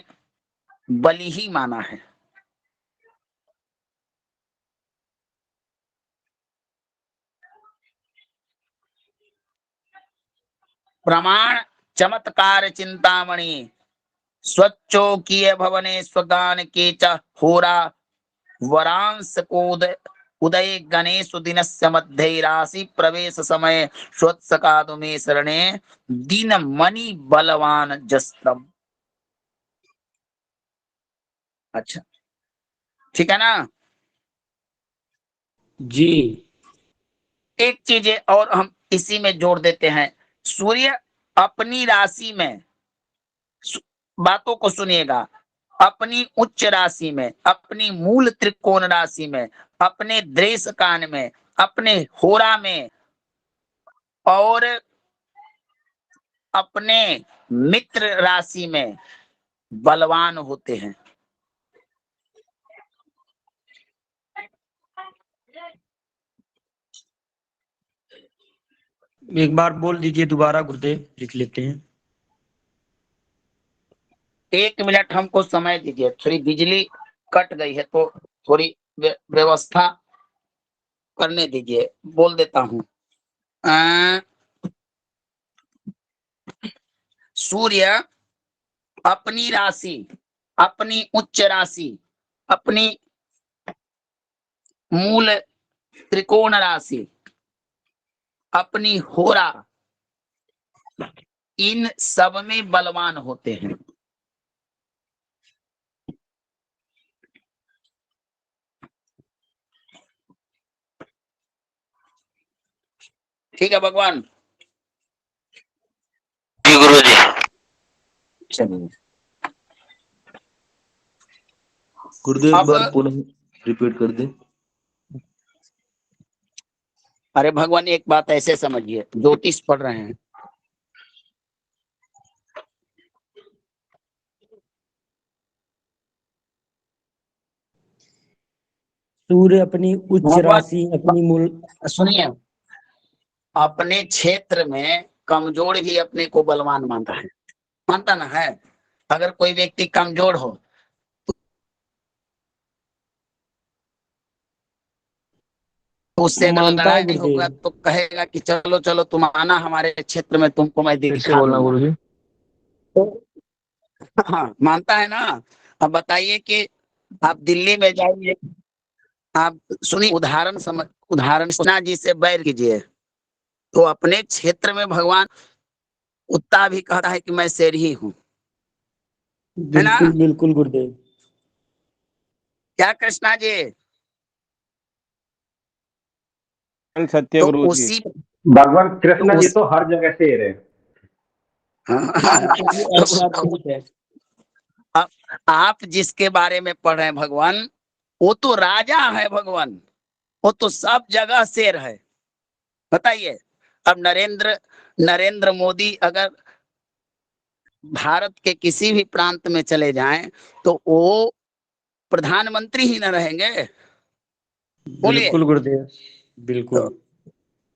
[SPEAKER 1] बलि ही माना है। प्रमाण चमत्कार चिंतामणि स्वच्छोकीय भवने स्वगान के च होरा वरांश कोद उदय गणेश दिनस्य मध्य राशि प्रवेश समय स्वत्सकादु में शरणे दिन मणि बलवान जस्तम। अच्छा ठीक है ना।
[SPEAKER 4] जी
[SPEAKER 1] एक चीज और हम इसी में जोड़ देते हैं, सूर्य अपनी राशि में, बातों को सुनिएगा, अपनी उच्च राशि में, अपनी मूल त्रिकोण राशि में, अपने द्रेष कान में, अपने होरा में और अपने मित्र राशि में बलवान होते हैं।
[SPEAKER 4] एक बार बोल दीजिए दोबारा गुरुदेव, लिख लेते हैं।
[SPEAKER 1] 1 मिनट हमको समय दीजिए, थोड़ी बिजली कट गई है तो थोड़ी व्यवस्था करने दीजिए, बोल देता हूं। सूर्य अपनी राशि, अपनी उच्च राशि, अपनी मूल त्रिकोण राशि, अपनी होरा, इन सब में बलवान होते हैं। ठीक है भगवान।
[SPEAKER 2] जी गुरु जी।
[SPEAKER 1] चलिए
[SPEAKER 3] गुरुदेव एक
[SPEAKER 1] अब
[SPEAKER 3] बार पुनः रिपीट कर दे।
[SPEAKER 1] अरे भगवान एक बात ऐसे समझिए, ज्योतिष पढ़ रहे हैं,
[SPEAKER 4] सूर्य अपनी उच्च
[SPEAKER 1] भगवान
[SPEAKER 4] राशि अपनी मूल
[SPEAKER 1] सुनिए, अपने क्षेत्र में कमजोर भी अपने को बलवान मानता है, मानता ना है। अगर कोई व्यक्ति कमजोर हो तो उससे अगर
[SPEAKER 4] मानता है
[SPEAKER 1] लड़ाई होगा
[SPEAKER 4] गुरुदेव।
[SPEAKER 1] तो कहेगा कि चलो चलो तुम आना हमारे क्षेत्र में, तुमको मैं
[SPEAKER 10] फिर से
[SPEAKER 1] दिखा
[SPEAKER 10] बोलना
[SPEAKER 1] दूंगा।
[SPEAKER 10] गुरुजी।
[SPEAKER 1] तो हाँ, मानता है ना। अब बताइए कि आप दिल्ली में जाइए, आप सुनिए, उदाहरण कृष्णा जी से बैर कीजिए, तो अपने क्षेत्र में भगवान कुत्ता भी कहता है कि मैं शेर ही हूँ, है ना?
[SPEAKER 4] बिल्कुल बिल्कुल गुरुदेव।
[SPEAKER 1] क्या कृष्णा जी?
[SPEAKER 7] सत्य
[SPEAKER 1] तो
[SPEAKER 7] गुरु जी।
[SPEAKER 1] उसी
[SPEAKER 12] भगवान कृष्ण
[SPEAKER 1] तो
[SPEAKER 12] जी
[SPEAKER 1] उस
[SPEAKER 12] तो हर जगह शेर है।
[SPEAKER 1] तो आप जिसके बारे में पढ़ रहे हैं भगवान, वो तो राजा है भगवान, वो तो सब जगह शेर है। बताइए, अब नरेंद्र मोदी अगर भारत के किसी भी प्रांत में चले जाएं तो वो प्रधानमंत्री ही न रहेंगे? बोलिए।
[SPEAKER 4] बिल्कुल गुरुदेव
[SPEAKER 1] तो,
[SPEAKER 4] बिल्कुल।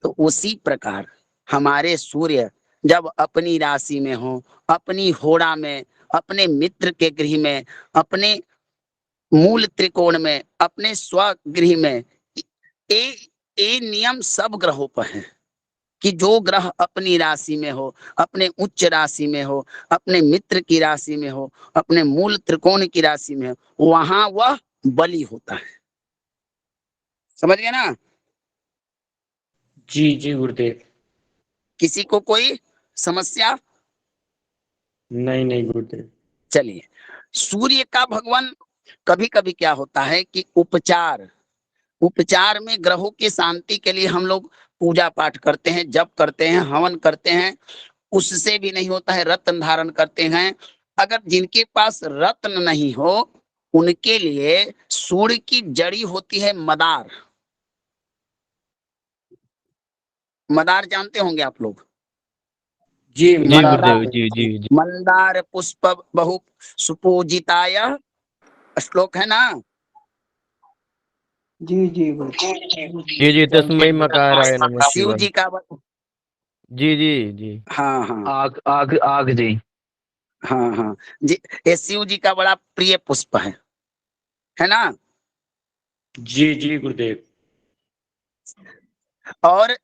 [SPEAKER 1] तो उसी प्रकार हमारे सूर्य जब अपनी राशि में हो, अपनी होरा में, अपने मित्र के गृह में, अपने मूल त्रिकोण में, अपने स्वगृह में, ये ये नियम सब ग्रहों पर है कि जो ग्रह अपनी राशि में हो, अपने उच्च राशि में हो, अपने मित्र की राशि में हो, अपने मूल त्रिकोण की राशि में हो, वहां वह बली होता है। समझ गए ना?
[SPEAKER 4] जी जी गुरुदेव।
[SPEAKER 1] किसी को कोई समस्या?
[SPEAKER 4] नहीं नहीं गुरुदेव।
[SPEAKER 1] चलिए, सूर्य का भगवान कभी कभी क्या होता है कि उपचार में ग्रहों की शांति के लिए हम लोग पूजा पाठ करते हैं, जप करते हैं, हवन करते हैं, उससे भी नहीं होता है, रत्न धारण करते हैं। अगर जिनके पास रत्न नहीं हो उनके लिए सूर्य की जड़ी होती है मदार। मदार जानते होंगे आप लोग?
[SPEAKER 4] जी
[SPEAKER 10] जी
[SPEAKER 4] मंदार
[SPEAKER 10] गुरुदेव, जी जी जी।
[SPEAKER 1] मंदार पुष्प बहु सुपूजिताय, श्लोक है ना?
[SPEAKER 11] जी जी
[SPEAKER 10] जी जी, तस्मै मकाराय नमः
[SPEAKER 1] शिव
[SPEAKER 10] शिवाय।
[SPEAKER 1] जी का
[SPEAKER 10] जी जी जी।
[SPEAKER 1] हाँ हाँ
[SPEAKER 10] आग आग आग जी।
[SPEAKER 1] हाँ हाँ जी, ये शिव जी का बड़ा प्रिय पुष्प है ना?
[SPEAKER 4] जी जी गुरुदेव।
[SPEAKER 1] और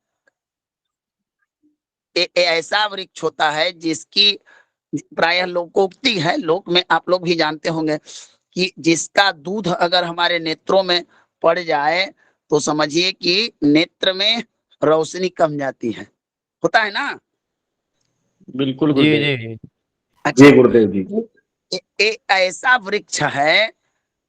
[SPEAKER 1] ऐसा वृक्ष होता है जिसकी प्रायः लोकोक्ति है, लोक में आप लोग भी जानते होंगे कि जिसका दूध अगर हमारे नेत्रों में पड़ जाए तो समझिए कि नेत्र में रोशनी कम जाती है, होता है ना?
[SPEAKER 4] बिल्कुल
[SPEAKER 10] जी
[SPEAKER 4] गुरुदेव।
[SPEAKER 10] जी जी।
[SPEAKER 1] अच्छा,
[SPEAKER 12] जी गुरुदेव जी।
[SPEAKER 1] ऐसा वृक्ष है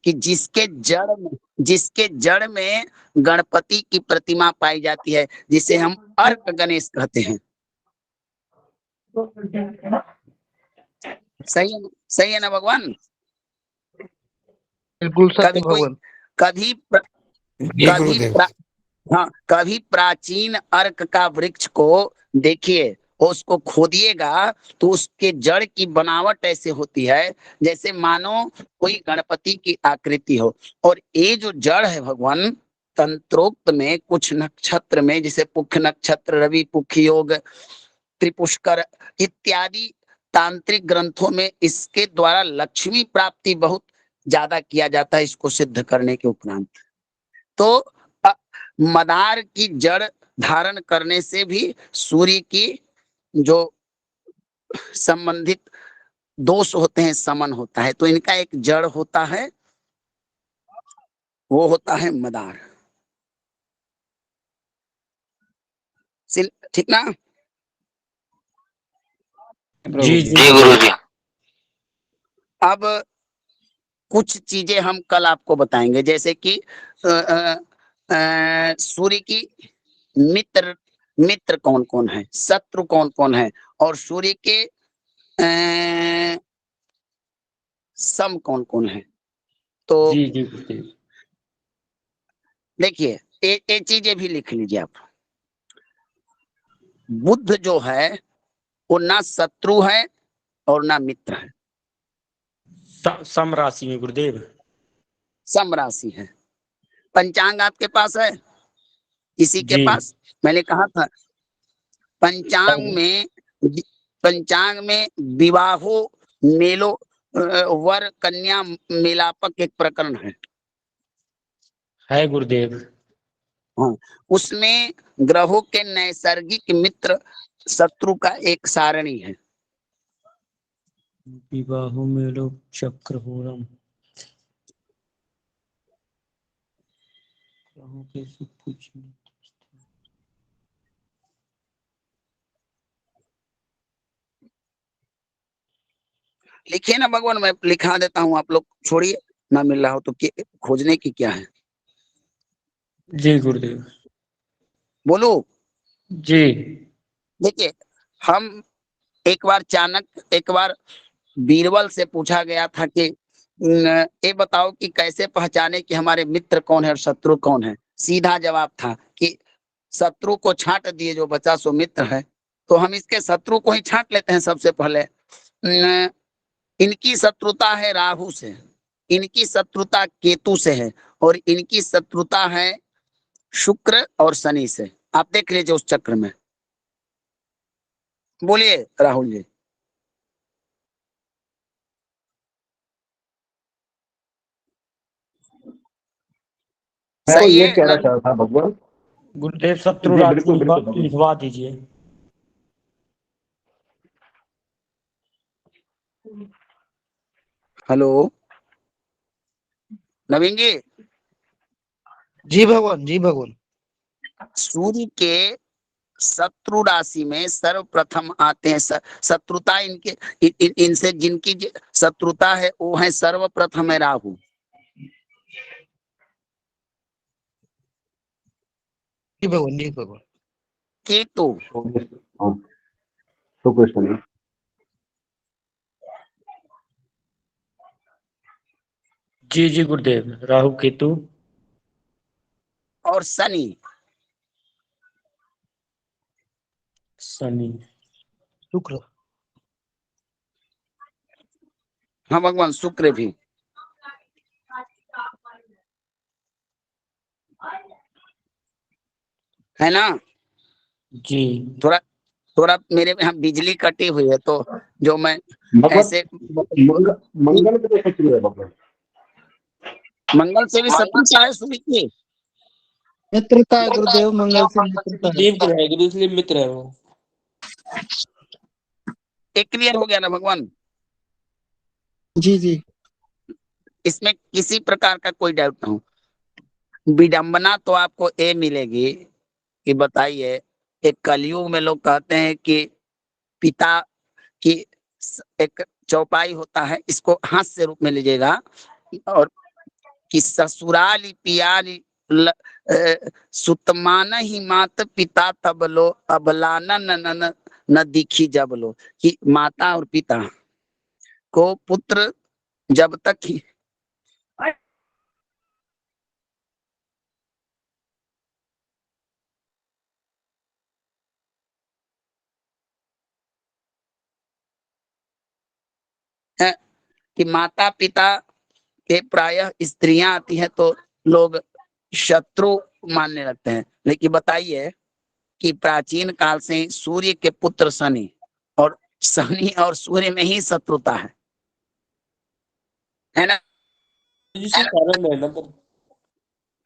[SPEAKER 1] कि जिसके जड़ में गणपति की प्रतिमा पाई जाती है, जिसे हम अर्क गणेश कहते हैं। सही है ना भगवान?
[SPEAKER 10] बिल्कुल सत्य
[SPEAKER 1] कभी कोई
[SPEAKER 10] भगवान।
[SPEAKER 1] कभी कभी हाँ, कभी प्राचीन अर्क का वृक्ष को देखिए, उसको खोदिएगा तो उसके जड़ की बनावट ऐसे होती है जैसे मानो कोई गणपति की आकृति हो। और ये जो जड़ है भगवान, तंत्रोक्त में कुछ नक्षत्र में, जैसे पुख नक्षत्र, रवि पुख योग, त्रिपुष्कर इत्यादि तांत्रिक ग्रंथों में इसके द्वारा लक्ष्मी प्राप्ति बहुत ज्यादा किया जाता है, इसको सिद्ध करने के उपरांत। तो मदार की जड़ धारण करने से भी सूर्य की जो संबंधित दोष होते हैं समन होता है। तो इनका एक जड़ होता है, वो होता है मदार। ठीक ना?
[SPEAKER 4] जी जी
[SPEAKER 2] जी गुरु जी।
[SPEAKER 1] अब कुछ चीजें हम कल आपको बताएंगे, जैसे कि सूर्य की मित्र मित्र कौन कौन है, शत्रु कौन कौन है, और सूर्य के सम कौन कौन है। तो
[SPEAKER 4] जी जी गुरुदेव।
[SPEAKER 1] देखिए, ये चीजें भी लिख लीजिए आप। बुध जो है वो ना शत्रु है और ना मित्र है,
[SPEAKER 4] सम राशि में गुरुदेव।
[SPEAKER 1] सम राशि है। पंचांग आपके पास है? किसी के
[SPEAKER 4] जी।
[SPEAKER 1] पास? मैंने कहा था पंचांग में विवाहो मेलो वर कन्या मिलापक एक प्रकरण
[SPEAKER 4] है गुरुदेव।
[SPEAKER 1] हाँ, उसमें ग्रहों के नैसर्गिक मित्र शत्रु का एक सारणी है।
[SPEAKER 4] विवाहो मेलो चक्रहोरम ग्रहों के सुख कुछ नहीं।
[SPEAKER 1] लिखिए ना भगवान, मैं लिखा देता हूँ, आप लोग छोड़िए, ना मिल रहा हो तो खोजने की क्या है।
[SPEAKER 4] जी गुरुदेव।
[SPEAKER 1] बोलो।
[SPEAKER 4] जी।
[SPEAKER 1] देखिए, हम एक बार बीरबल से पूछा गया था कि ये बताओ कि कैसे पहचाने कि हमारे मित्र कौन है और शत्रु कौन है। सीधा जवाब था कि शत्रु को छांट दिए, जो बचा सो मित्र है। तो हम इसके शत्रु को ही छांट लेते हैं सबसे पहले। इनकी शत्रुता है राहु से, इनकी शत्रुता केतु से है, और इनकी शत्रुता है शुक्र और शनि से। आप देख लीजिए उस चक्र में। बोलिए राहुल जी।
[SPEAKER 12] मैं तो
[SPEAKER 1] सही
[SPEAKER 12] ये
[SPEAKER 1] है
[SPEAKER 12] कहना
[SPEAKER 1] ना?
[SPEAKER 12] चाह रहा था भगवान।
[SPEAKER 4] गुरुदेव शत्रु
[SPEAKER 12] जी
[SPEAKER 4] राशि
[SPEAKER 12] बिल्कुल बिल्कुल भगवान।
[SPEAKER 4] लिखवा दीजिए।
[SPEAKER 1] हेलो नवीन जी।
[SPEAKER 5] जी भगवान, जी भगवान।
[SPEAKER 1] सूर्य के शत्रु राशि में सर्वप्रथम आते हैं शत्रुता इनके इनसे जिनकी शत्रुता है वो है सर्वप्रथम है राहु।
[SPEAKER 5] जी भगवान, जी भगवान।
[SPEAKER 1] केतु
[SPEAKER 12] शुक्र शनि।
[SPEAKER 4] जी जी गुरुदेव। राहु केतु
[SPEAKER 1] और शनि।
[SPEAKER 4] शनि।
[SPEAKER 5] शुक्र।
[SPEAKER 1] हाँ भगवान, शुक्र भी है ना।
[SPEAKER 4] जी।
[SPEAKER 1] थोड़ा थोड़ा मेरे यहाँ बिजली कटी हुई है, तो जो मैं
[SPEAKER 12] भगवान
[SPEAKER 1] ऐसे
[SPEAKER 12] मंगल के लिए शत्रु है भगवान।
[SPEAKER 1] मंगल से भी शत्रुता है सूर्य की।
[SPEAKER 5] मित्रता है गुरुदेव, मंगल से मित्रता है।
[SPEAKER 3] देव ग्रह है गुरु, इसलिए मित्र है वो।
[SPEAKER 1] एक क्लियर हो गया ना भगवान?
[SPEAKER 5] जी जी।
[SPEAKER 1] इसमें किसी प्रकार का कोई डाउट ना हो। विडंबना तो आपको ये मिलेगी कि बताइए, एक कलयुग में लोग कहते हैं कि पिता की एक चौपाई होता है, इसको हास्य रूप में लीजिएगा, और कि ससुराली पियाली सुतमान ही मात पिता तब लो अबलाना न न दिखी जब लो। कि माता और पिता को पुत्र जब तक ही है कि माता पिता के प्रायः स्त्रियां आती हैं तो लोग शत्रु मानने लगते हैं। लेकिन बताइए कि प्राचीन काल से सूर्य के पुत्र शनि, और शनि और सूर्य में ही शत्रुता है ना?
[SPEAKER 3] जिसके कारण है ना।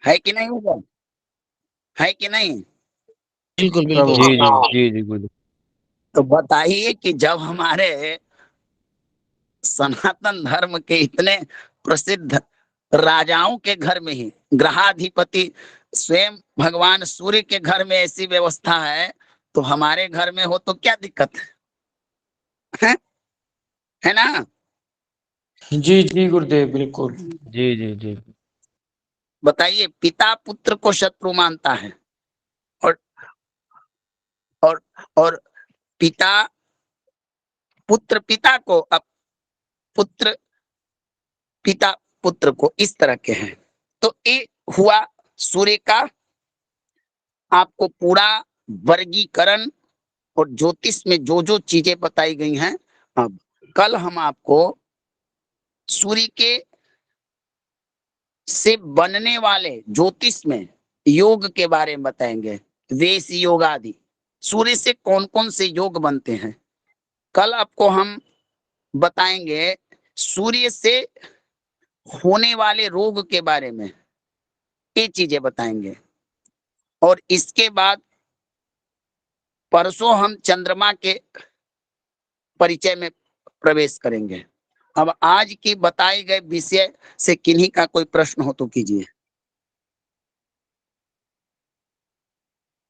[SPEAKER 1] है कि नहीं होगा? है कि नहीं?
[SPEAKER 5] बिल्कुल बिल्कुल।
[SPEAKER 10] जी जी जी जी गुरु।
[SPEAKER 1] तो बताइए कि जब हमारे सनातन धर्म के इतने प्रसिद्ध राजाओं के घर में ही ग्रहाधिपति स्वयं भगवान सूर्य के घर में ऐसी व्यवस्था है, तो हमारे घर में हो तो क्या दिक्कत है ना?
[SPEAKER 4] जी जी गुरुदेव बिल्कुल।
[SPEAKER 10] जी जी जी।
[SPEAKER 1] बताइए, पिता पुत्र को शत्रु मानता है, और और और पिता पुत्र पिता को, अब पुत्र पिता पुत्र को, इस तरह के हैं। तो ये हुआ सूर्य का आपको पूरा वर्गीकरण, और ज्योतिष में जो जो चीजें बताई गई हैं। अब कल हम आपको सूर्य के से बनने वाले ज्योतिष में योग के बारे में बताएंगे, वेश योग आदि। सूर्य से कौन कौन से योग बनते हैं कल आपको हम बताएंगे। सूर्य से होने वाले रोग के बारे में ये चीजें बताएंगे। और इसके बाद परसों हम चंद्रमा के परिचय में प्रवेश करेंगे। अब आज की बताए गए विषय से किन्हीं का कोई प्रश्न हो तो कीजिए।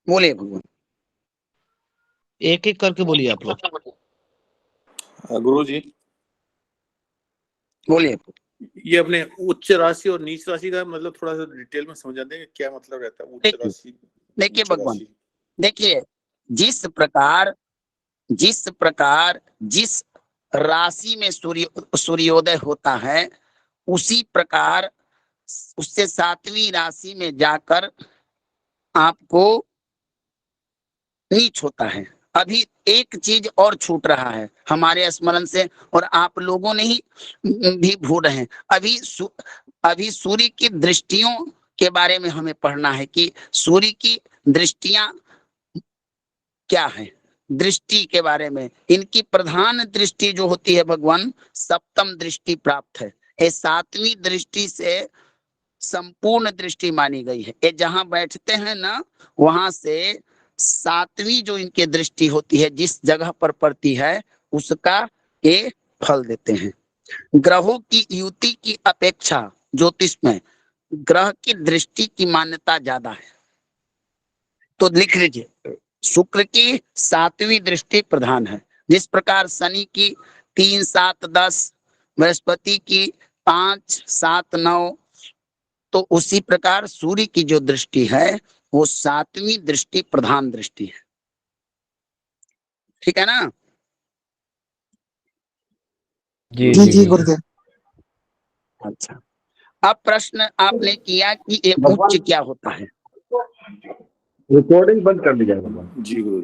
[SPEAKER 1] बोलिए भगवान।
[SPEAKER 5] एक एक करके बोलिए आप लोग।
[SPEAKER 12] गुरु जी,
[SPEAKER 1] बोलिए।
[SPEAKER 12] ये अपने उच्च राशि और नीच राशि का मतलब थोड़ा सा डिटेल में समझा देंगे, क्या मतलब रहता है उच्च राशि?
[SPEAKER 1] देखिए
[SPEAKER 12] नीच
[SPEAKER 1] भगवान,
[SPEAKER 12] राशि।
[SPEAKER 1] देखिए जिस प्रकार जिस राशि में सूर्योदय होता है उसी प्रकार उससे 7वीं राशि में जाकर आपको नीच होता है। अभी एक चीज और छूट रहा है हमारे स्मरण से और आप लोगों ने ही भी भूल रहे हैं। अभी सूर्य की दृष्टियों के बारे में हमें पढ़ना है कि सूर्य की दृष्टियां क्या है। दृष्टि के बारे में इनकी प्रधान दृष्टि जो होती है भगवान, सप्तम दृष्टि प्राप्त है। ये 7वीं दृष्टि से संपूर्ण दृष्टि मानी गई है। ये जहां बैठते हैं ना वहां से 7वीं जो इनकी दृष्टि होती है जिस जगह पर पड़ती है उसका ये फल देते हैं। ग्रहों की युति की अपेक्षा ज्योतिष में ग्रह की दृष्टि की मान्यता ज्यादा है। तो लिख लीजिए, शुक्र की 7वीं दृष्टि प्रधान है। जिस प्रकार शनि की 3, 7, 10, बृहस्पति की 5, 7, 9, तो उसी प्रकार सूर्य की जो दृष्टि है वो 7वीं दृष्टि प्रधान दृष्टि है। ठीक है ना?
[SPEAKER 10] जी
[SPEAKER 8] जी
[SPEAKER 10] जी
[SPEAKER 8] जी
[SPEAKER 10] गुरु।
[SPEAKER 8] गुरुदेव।
[SPEAKER 1] अच्छा, अब प्रश्न आपने किया कि ये उच्च क्या होता है।
[SPEAKER 12] रिकॉर्डिंग बंद कर दी जाएगा। जी गुरु।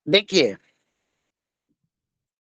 [SPEAKER 1] देखिए